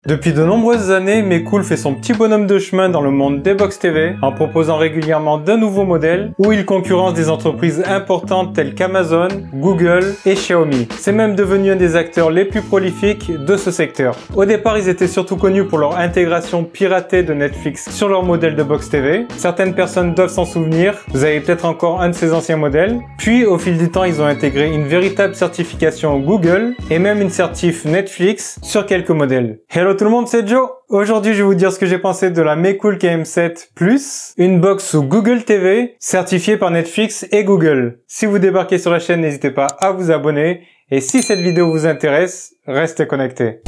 Depuis de nombreuses années, Mecool fait son petit bonhomme de chemin dans le monde des box TV en proposant régulièrement de nouveaux modèles où il concurrence des entreprises importantes telles qu'Amazon, Google et Xiaomi. C'est même devenu un des acteurs les plus prolifiques de ce secteur. Au départ, ils étaient surtout connus pour leur intégration piratée de Netflix sur leur modèle de box TV. Certaines personnes doivent s'en souvenir, vous avez peut-être encore un de ces anciens modèles. Puis, au fil du temps, ils ont intégré une véritable certification Google et même une certif Netflix sur quelques modèles. Hello tout le monde, c'est Joe. Aujourd'hui, je vais vous dire ce que j'ai pensé de la Mecool KM7 Plus, une box sous Google TV, certifiée par Netflix et Google. Si vous débarquez sur la chaîne, n'hésitez pas à vous abonner. Et si cette vidéo vous intéresse, restez connectés.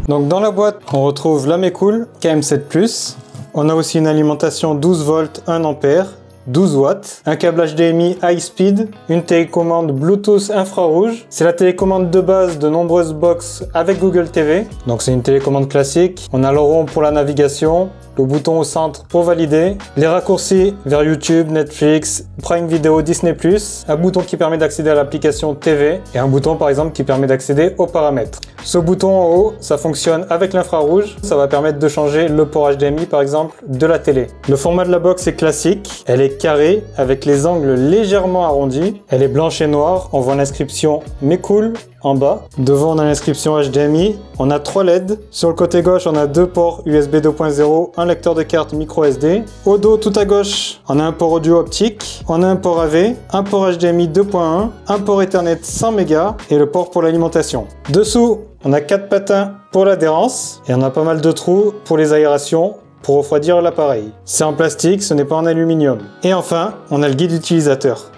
Donc dans la boîte, on retrouve la Mecool KM7 Plus. On a aussi une alimentation 12 volts 1 ampère. 12 watts, un câble HDMI high speed, une télécommande Bluetooth infrarouge. C'est la télécommande de base de nombreuses box avec Google TV. Donc c'est une télécommande classique. On a le rond pour la navigation, le bouton au centre pour valider, les raccourcis vers YouTube, Netflix, Prime Video, Disney+, un bouton qui permet d'accéder à l'application TV et un bouton par exemple qui permet d'accéder aux paramètres. Ce bouton en haut, ça fonctionne avec l'infrarouge, ça va permettre de changer le port HDMI par exemple de la télé. Le format de la box est classique, elle est carrée avec les angles légèrement arrondis, elle est blanche et noire, on voit l'inscription Mecool en bas. Devant on a l'inscription HDMI, on a 3 LED. Sur le côté gauche on a 2 ports USB 2.0, un lecteur de carte micro SD. Au dos tout à gauche on a un port audio optique, on a un port AV, un port HDMI 2.1, un port Ethernet 100 mégas et le port pour l'alimentation. Dessous on a 4 patins pour l'adhérence et on a pas mal de trous pour les aérations pour refroidir l'appareil. C'est en plastique, ce n'est pas en aluminium. Et enfin on a le guide utilisateur.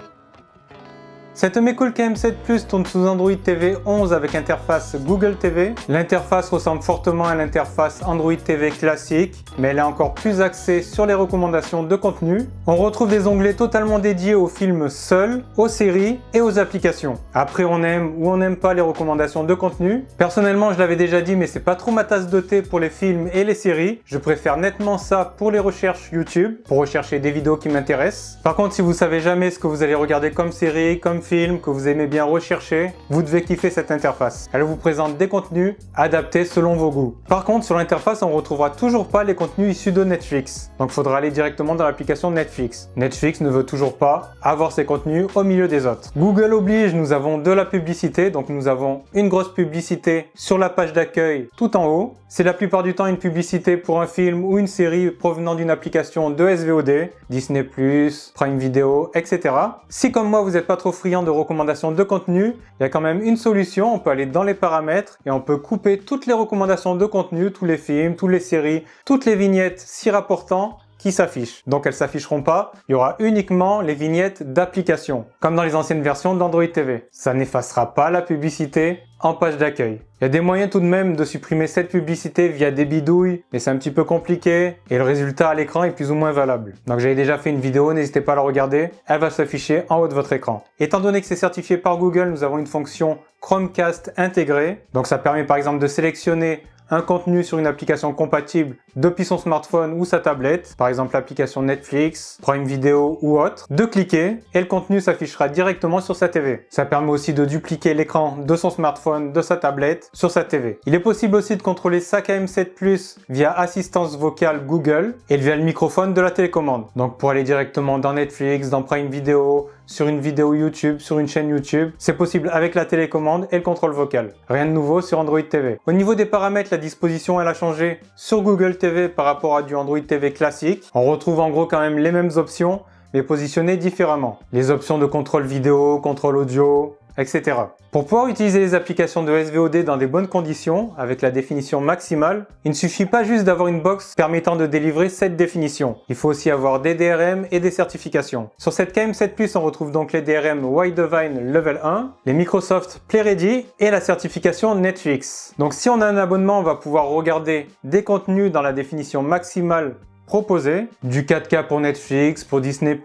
Cette Mecool KM7 Plus tourne sous Android TV 11 avec interface Google TV. L'interface ressemble fortement à l'interface Android TV classique, mais elle est encore plus axée sur les recommandations de contenu. On retrouve des onglets totalement dédiés aux films seuls, aux séries et aux applications. Après, on aime ou on n'aime pas les recommandations de contenu. Personnellement, je l'avais déjà dit, mais c'est pas trop ma tasse de thé pour les films et les séries. Je préfère nettement ça pour les recherches YouTube, pour rechercher des vidéos qui m'intéressent. Par contre, si vous savez jamais ce que vous allez regarder comme série, comme film, que vous aimez bien rechercher, vous devez kiffer cette interface. Elle vous présente des contenus adaptés selon vos goûts. Par contre, sur l'interface, on ne retrouvera toujours pas les contenus issus de Netflix. Donc, il faudra aller directement dans l'application Netflix. Netflix ne veut toujours pas avoir ces contenus au milieu des autres. Google oblige, nous avons de la publicité. Donc, nous avons une grosse publicité sur la page d'accueil tout en haut. C'est la plupart du temps une publicité pour un film ou une série provenant d'une application de SVOD, Disney+, Prime Video, etc. Si comme moi, vous n'êtes pas trop friand de recommandations de contenu, il y a quand même une solution. On peut aller dans les paramètres et on peut couper toutes les recommandations de contenu, tous les films, toutes les séries, toutes les vignettes s'y rapportant qui s'affichent. Donc elles s'afficheront pas, il y aura uniquement les vignettes d'application, comme dans les anciennes versions d'Android TV. Ça n'effacera pas la publicité en page d'accueil. Il y a des moyens tout de même de supprimer cette publicité via des bidouilles, mais c'est un petit peu compliqué et le résultat à l'écran est plus ou moins valable. Donc j'avais déjà fait une vidéo, n'hésitez pas à la regarder, elle va s'afficher en haut de votre écran. Étant donné que c'est certifié par Google, nous avons une fonction Chromecast intégrée. Donc ça permet par exemple de sélectionner un contenu sur une application compatible depuis son smartphone ou sa tablette, par exemple l'application Netflix, Prime Video ou autre, de cliquer et le contenu s'affichera directement sur sa TV. Ça permet aussi de dupliquer l'écran de son smartphone, de sa tablette, sur sa TV. Il est possible aussi de contrôler sa KM7 Plus via assistance vocale Google et via le microphone de la télécommande. Donc pour aller directement dans Netflix, dans Prime Video, sur une vidéo YouTube, sur une chaîne YouTube, c'est possible avec la télécommande et le contrôle vocal. Rien de nouveau sur Android TV. Au niveau des paramètres, la disposition elle a changé sur Google TV par rapport à du Android TV classique. On retrouve en gros quand même les mêmes options, mais positionnées différemment. Les options de contrôle vidéo, contrôle audio, etc. Pour pouvoir utiliser les applications de SVOD dans des bonnes conditions, avec la définition maximale, il ne suffit pas juste d'avoir une box permettant de délivrer cette définition. Il faut aussi avoir des DRM et des certifications. Sur cette KM7 Plus, on retrouve donc les DRM Widevine Level 1, les Microsoft Play Ready et la certification Netflix. Donc si on a un abonnement, on va pouvoir regarder des contenus dans la définition maximale proposés. Du 4K pour Netflix, pour Disney+,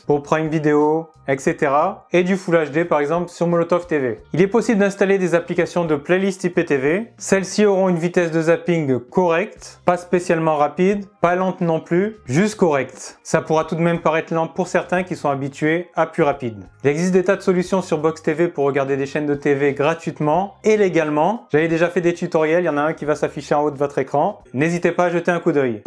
pour Prime Video, etc. Et du Full HD par exemple sur Molotov TV. Il est possible d'installer des applications de playlist IPTV. Celles-ci auront une vitesse de zapping correcte, pas spécialement rapide, pas lente non plus, juste correcte. Ça pourra tout de même paraître lent pour certains qui sont habitués à plus rapide. Il existe des tas de solutions sur Box TV pour regarder des chaînes de TV gratuitement et légalement. J'avais déjà fait des tutoriels, il y en a un qui va s'afficher en haut de votre écran. N'hésitez pas à jeter un coup d'œil.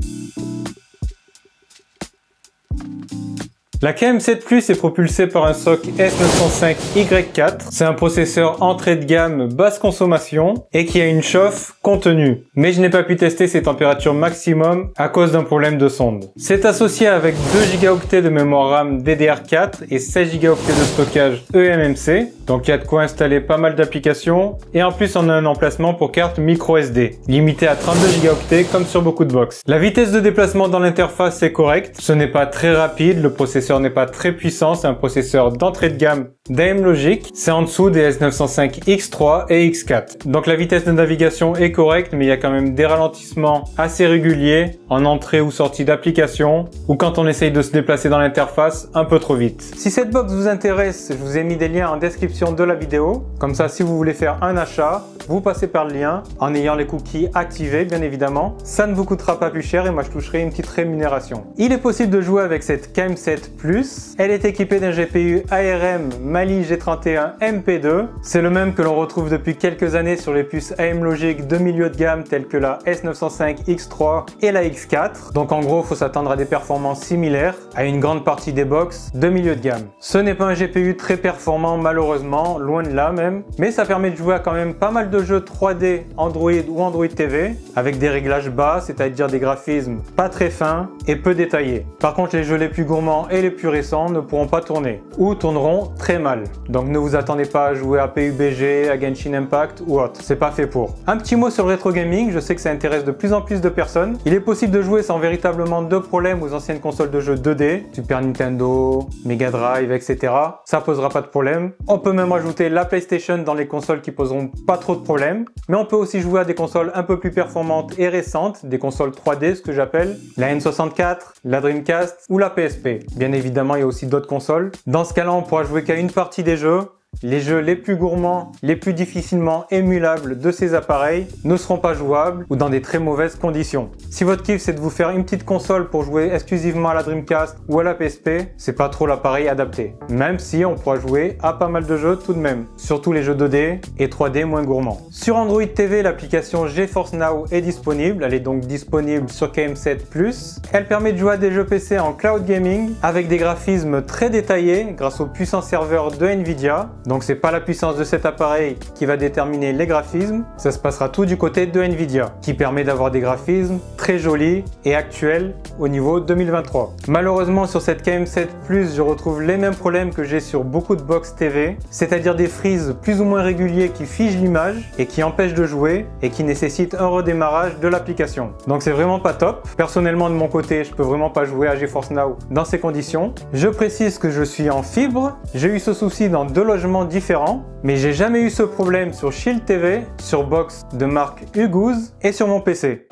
La KM7 Plus est propulsée par un SoC S905Y4. C'est un processeur entrée de gamme basse consommation et qui a une chauffe contenue. Mais je n'ai pas pu tester ses températures maximum à cause d'un problème de sonde. C'est associé avec 2 Go de mémoire RAM DDR4 et 16 Go de stockage eMMC. Donc il y a de quoi installer pas mal d'applications. Et en plus on a un emplacement pour carte micro SD, limité à 32 Go comme sur beaucoup de box. La vitesse de déplacement dans l'interface est correcte. Ce n'est pas très rapide, le processeur n'est pas très puissant, c'est un processeur d'entrée de gamme d'AM Logic. C'est en dessous des S905X3 et X4. Donc la vitesse de navigation est correcte, mais il y a quand même des ralentissements assez réguliers en entrée ou sortie d'application, ou quand on essaye de se déplacer dans l'interface un peu trop vite. Si cette box vous intéresse, je vous ai mis des liens en description de la vidéo. Comme ça, si vous voulez faire un achat, vous passez par le lien en ayant les cookies activés, bien évidemment. Ça ne vous coûtera pas plus cher et moi je toucherai une petite rémunération. Il est possible de jouer avec cette KM7 Plus. Elle est équipée d'un GPU ARM Mali G31 MP2. C'est le même que l'on retrouve depuis quelques années sur les puces AM Logic de milieu de gamme telles que la S905X3 et la X4. Donc en gros, il faut s'attendre à des performances similaires à une grande partie des box de milieu de gamme. Ce n'est pas un GPU très performant malheureusement, loin de là même, mais ça permet de jouer à quand même pas mal de jeux 3D Android ou Android TV avec des réglages bas, c'est-à-dire des graphismes pas très fins et peu détaillés. Par contre, les jeux les plus gourmands et les plus récents ne pourront pas tourner ou tourneront très mal. Donc ne vous attendez pas à jouer à PUBG, à Genshin Impact ou autre, c'est pas fait pour. Un petit mot sur le rétro gaming, je sais que ça intéresse de plus en plus de personnes. Il est possible de jouer sans véritablement de problème aux anciennes consoles de jeux 2D, Super Nintendo, Mega Drive, etc. Ça posera pas de problème. On peut même ajouter la PlayStation dans les consoles qui poseront pas trop de problèmes. Mais on peut aussi jouer à des consoles un peu plus performantes et récentes, des consoles 3D, ce que j'appelle la N64, la Dreamcast ou la PSP. Bien évidemment, il y a aussi d'autres consoles. Dans ce cas-là, on pourra jouer qu'à une partie des jeux. Les jeux les plus gourmands, les plus difficilement émulables de ces appareils ne seront pas jouables ou dans des très mauvaises conditions. Si votre kiff c'est de vous faire une petite console pour jouer exclusivement à la Dreamcast ou à la PSP, c'est pas trop l'appareil adapté. Même si on pourra jouer à pas mal de jeux tout de même, surtout les jeux 2D et 3D moins gourmands. Sur Android TV, l'application GeForce Now est disponible, elle est donc disponible sur KM7 Plus. Elle permet de jouer à des jeux PC en cloud gaming avec des graphismes très détaillés grâce aux puissants serveurs de Nvidia. Donc c'est pas la puissance de cet appareil qui va déterminer les graphismes, ça se passera tout du côté de Nvidia, qui permet d'avoir des graphismes très jolis et actuels au niveau 2023. Malheureusement sur cette KM7 Plus, je retrouve les mêmes problèmes que j'ai sur beaucoup de box TV, c'est-à-dire des freezes plus ou moins réguliers qui figent l'image et qui empêchent de jouer et qui nécessitent un redémarrage de l'application. Donc c'est vraiment pas top. Personnellement de mon côté, je peux vraiment pas jouer à GeForce Now dans ces conditions. Je précise que je suis en fibre, j'ai eu ce souci dans 2 logements différents, mais j'ai jamais eu ce problème sur Shield TV, sur box de marque Hughes et sur mon PC.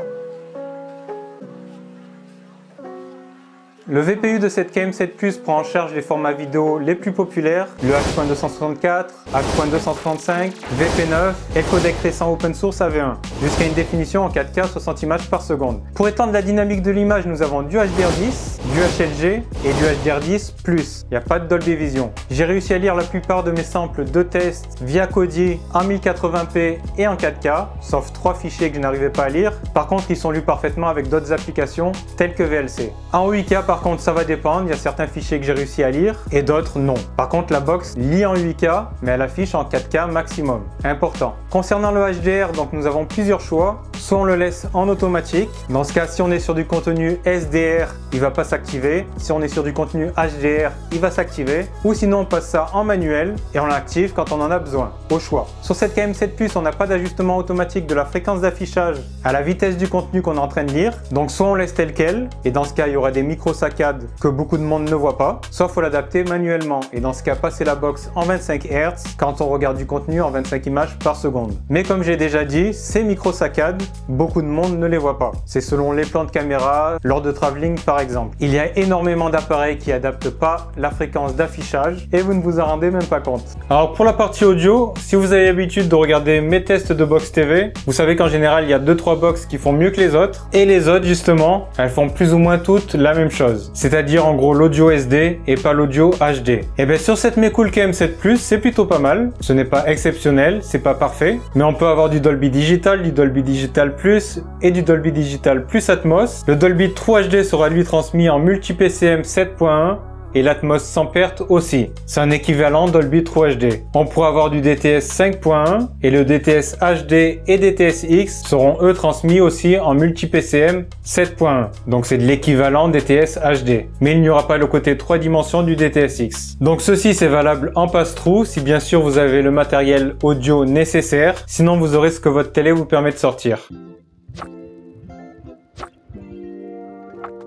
Le VPU de cette KM7 Plus prend en charge les formats vidéo les plus populaires, le H.264, H.235, VP9 et le codec récent open source AV1, jusqu'à une définition en 4K 60 images par seconde. Pour étendre la dynamique de l'image, nous avons du HDR10, du HLG et du HDR10+. Il n'y a pas de Dolby Vision. J'ai réussi à lire la plupart de mes samples de test via Kodi en 1080p et en 4K, sauf 3 fichiers que je n'arrivais pas à lire. Par contre, ils sont lus parfaitement avec d'autres applications telles que VLC. En 8K, par contre, ça va dépendre. Il y a certains fichiers que j'ai réussi à lire et d'autres non. Par contre, la box lit en 8K, mais elle affiche en 4K maximum. Important. Concernant le HDR, donc nous avons plusieurs choix. Soit on le laisse en automatique. Dans ce cas, si on est sur du contenu SDR, il va pas s'activer. Si on est sur du contenu HDR, il va s'activer. Ou sinon, on passe ça en manuel et on l'active quand on en a besoin. Au choix. Sur cette KM7 Plus, on n'a pas d'ajustement automatique de la fréquence d'affichage à la vitesse du contenu qu'on est en train de lire. Donc soit on laisse tel quel, et dans ce cas, il y aura des micro-saccades que beaucoup de monde ne voit pas. Soit il faut l'adapter manuellement. Et dans ce cas, passer la box en 25 Hz quand on regarde du contenu en 25 images par seconde. Mais comme j'ai déjà dit, ces micro-saccades beaucoup de monde ne les voit pas. C'est selon les plans de caméra, lors de travelling par exemple. Il y a énormément d'appareils qui adaptent pas la fréquence d'affichage et vous ne vous en rendez même pas compte. Alors pour la partie audio, si vous avez l'habitude de regarder mes tests de box TV, vous savez qu'en général il y a 2-3 box qui font mieux que les autres et les autres justement, elles font plus ou moins toutes la même chose. C'est-à-dire en gros l'audio SD et pas l'audio HD. Et bien sur cette Mecool KM7 Plus, c'est plutôt pas mal. Ce n'est pas exceptionnel, c'est pas parfait, mais on peut avoir du Dolby Digital, du Dolby Digital Plus et du Dolby Digital Plus Atmos. Le Dolby True HD sera lui transmis en multi-PCM 7.1 et l'Atmos sans perte aussi. C'est un équivalent Dolby True HD. On pourra avoir du DTS 5.1 et le DTS HD et DTS X seront eux transmis aussi en multi-PCM 7.1. Donc c'est de l'équivalent DTS HD. Mais il n'y aura pas le côté 3 dimensions du DTS X. Donc ceci c'est valable en pass-through si bien sûr vous avez le matériel audio nécessaire. Sinon vous aurez ce que votre télé vous permet de sortir.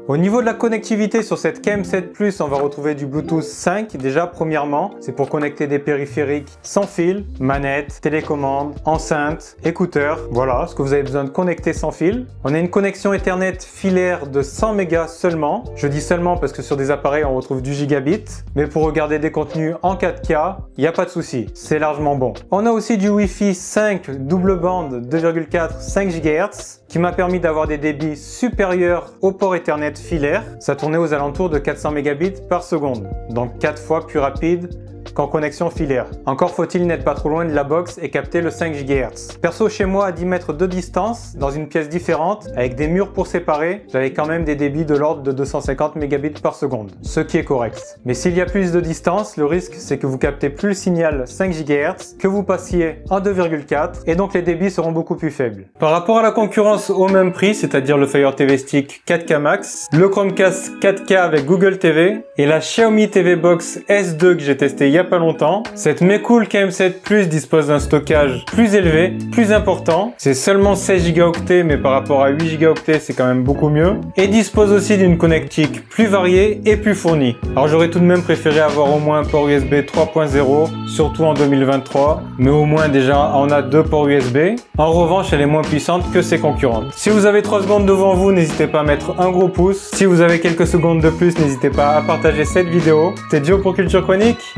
Au niveau de la connectivité sur cette KM7 Plus, on va retrouver du Bluetooth 5. Déjà, premièrement, c'est pour connecter des périphériques sans fil, manette, télécommande, enceinte, écouteurs. Voilà, ce que vous avez besoin de connecter sans fil. On a une connexion Ethernet filaire de 100 mégas seulement. Je dis seulement parce que sur des appareils, on retrouve du gigabit. Mais pour regarder des contenus en 4K, il n'y a pas de souci. C'est largement bon. On a aussi du Wi-Fi 5 double bande 2,4 5 GHz qui m'a permis d'avoir des débits supérieurs au port Ethernet filaire. Ça tournait aux alentours de 400 mégabits par seconde, donc 4 fois plus rapide qu'en connexion filaire. Encore faut-il n'être pas trop loin de la box et capter le 5 GHz. Perso, chez moi, à 10 mètres de distance, dans une pièce différente, avec des murs pour séparer, j'avais quand même des débits de l'ordre de 250 mégabits par seconde, ce qui est correct. Mais s'il y a plus de distance, le risque c'est que vous captez plus le signal 5 GHz, que vous passiez en 2,4 et donc les débits seront beaucoup plus faibles. Par rapport à la concurrence au même prix, c'est-à-dire le Fire TV Stick 4K Max, le Chromecast 4K avec Google TV et la Xiaomi TV Box S2 que j'ai testé il y a pas longtemps, cette Mecool KM7 Plus dispose d'un stockage plus élevé, plus important. C'est seulement 16 Go, mais par rapport à 8 Go c'est quand même beaucoup mieux. Et dispose aussi d'une connectique plus variée et plus fournie. Alors j'aurais tout de même préféré avoir au moins un port USB 3.0, surtout en 2023, mais au moins déjà on a 2 ports USB. En revanche, elle est moins puissante que ses concurrentes. Si vous avez 3 secondes devant vous, n'hésitez pas à mettre un gros pouce. Si vous avez quelques secondes de plus, n'hésitez pas à partager cette vidéo. C'était Joe pour Culture Chronique.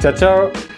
Ciao ciao!